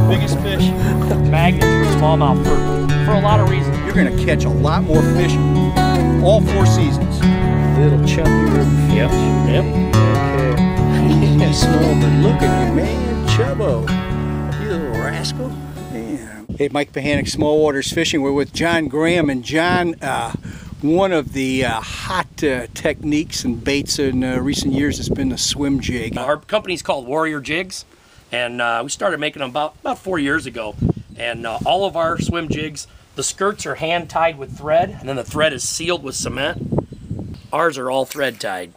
Biggest fish. Magnets for smallmouth for a lot of reasons. You're going to catch a lot more fish all 4 seasons. Little chubby river fish. Yep. Okay. Small, but look at you, man. Chubbo. You little rascal. Yeah. Hey, Mike Pehanich, Small Waters Fishing. We're with Jonn Graham. And John, one of the hot techniques and baits in recent years has been the swim jig. Our company's called Warrior Jigs, and we started making them about 4 years ago. And all of our swim jigs, the skirts are hand tied with thread, and then the thread is sealed with cement. Ours are all thread tied.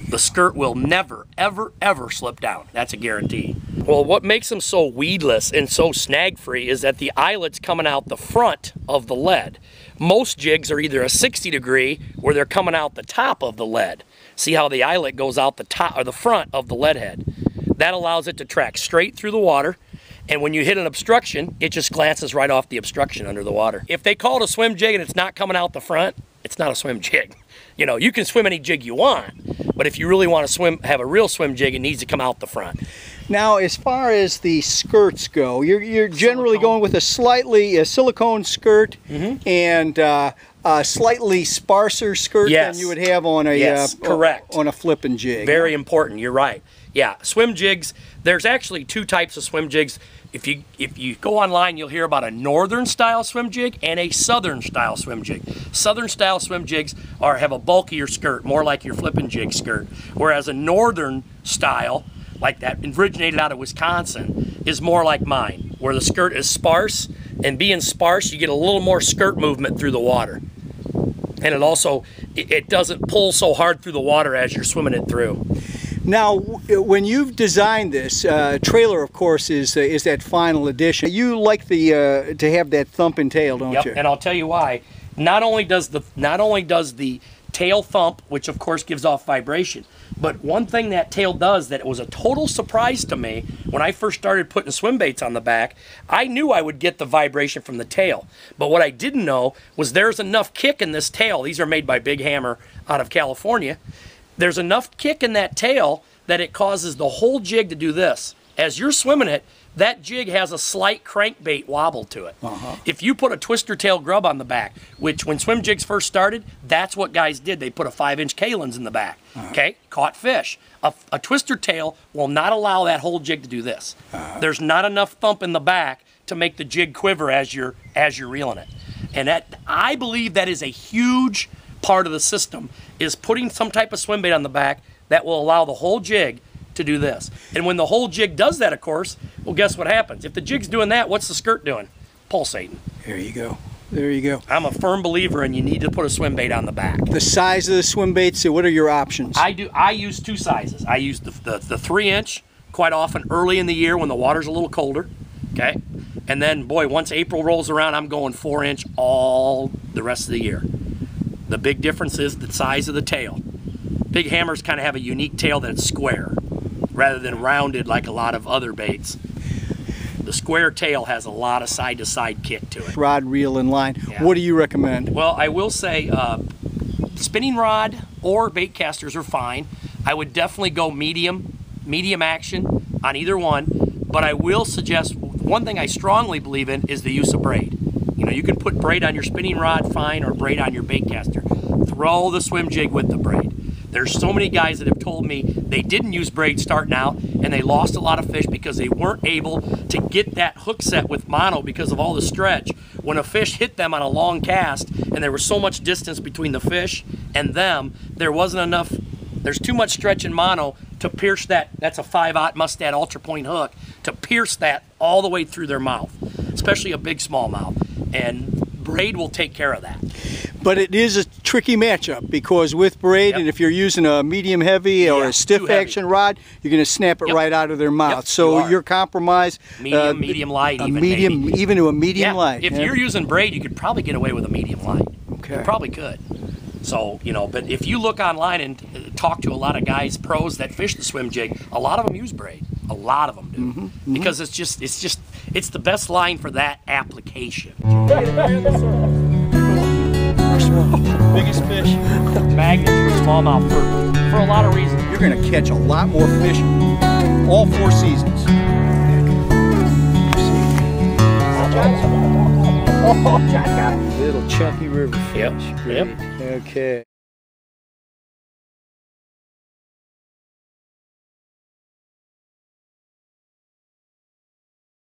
The skirt will never, ever, ever slip down. That's a guarantee. Well, what makes them so weedless and so snag-free is that the eyelet's coming out the front of the lead. Most jigs are either a 60 degree where they're coming out the top of the lead. See how the eyelet goes out the top or the front of the lead head. That allows it to track straight through the water, and when you hit an obstruction, it just glances right off the obstruction under the water. If they call it a swim jig and it's not coming out the front, it's not a swim jig. You know, you can swim any jig you want, but if you really want to have a real swim jig, it needs to come out the front. Now, as far as the skirts go, you're generally going with a slightly silicone skirt and a slightly sparser skirt than you would have on a correct. On a flipping jig. Very important. You're right. Yeah, swim jigs. There's actually 2 types of swim jigs. If you go online, you'll hear about a northern style swim jig and a southern style swim jig. Southern style swim jigs have a bulkier skirt, more like your flipping jig skirt, whereas a northern style, like that originated out of Wisconsin, is more like mine, where the skirt is sparse, and being sparse, you get a little more skirt movement through the water. And it also, it doesn't pull so hard through the water as you're swimming it through. Now, when you've designed this, trailer, of course, is that final edition. You like to have that thumping tail, don't you? And I'll tell you why. Not only does the tail thump, which of course gives off vibration, but one thing that tail does that was a total surprise to me when I first started putting swim baits on the back, I knew I would get the vibration from the tail. But what I didn't know was there's enough kick in this tail. These are made by Big Hammer out of California. There's enough kick in that tail that it causes the whole jig to do this. As you're swimming it, that jig has a slight crankbait wobble to it. If you put a twister tail grub on the back, which when swim jigs first started, that's what guys did. They put a 5-inch Kalins in the back, okay? Caught fish. A twister tail will not allow that whole jig to do this. There's not enough thump in the back to make the jig quiver as you're reeling it. And that, I believe that is a huge part of the system, is putting some type of swim bait on the back that will allow the whole jig to do this. And when the whole jig does that, of course, well, guess what happens? If the jig's doing that, what's the skirt doing? Pulsating. There you go. There you go. I'm a firm believer in you need to put a swim bait on the back. The size of the swim baits, what are your options? I use 2 sizes. I use the 3-inch quite often early in the year when the water's a little colder, okay? And then, boy, once April rolls around, I'm going 4-inch all the rest of the year. The big difference is the size of the tail. Big Hammers kind of have a unique tail that's square rather than rounded like a lot of other baits. The square tail has a lot of side-to-side kick to it. Rod, reel, and line. Yeah. What do you recommend? Well, I will say spinning rod or bait casters are fine. I would definitely go medium action on either one, but I will suggest one thing I strongly believe in is the use of braid. You know, you can put braid on your spinning rod fine or braid on your bait caster. Throw the swim jig with the braid. There's so many guys that have told me they didn't use braid starting out and they lost a lot of fish because they weren't able to get that hook set with mono because of all the stretch. When a fish hit them on a long cast and there was so much distance between the fish and them, there wasn't enough, there's too much stretch in mono to pierce that. That's a 5/0 Mustad Ultra Point hook, to pierce that all the way through their mouth, especially a big smallmouth. And braid will take care of that. But it is a tricky matchup because with braid, and if you're using a medium heavy or a stiff action rod, you're going to snap it right out of their mouth. So your compromise, medium light, even to a medium light. If you're using braid, you could probably get away with a medium light. Okay. You probably could. So, you know, but if you look online and talk to a lot of guys, pros that fish the swim jig, a lot of them use braid. A lot of them do. Because it's the best line for that application. Biggest fish. Magnets for smallmouth for for a lot of reasons. You're going to catch a lot more fish all 4 seasons. Oh, John got it. Little chunky river fish. Yep. Okay.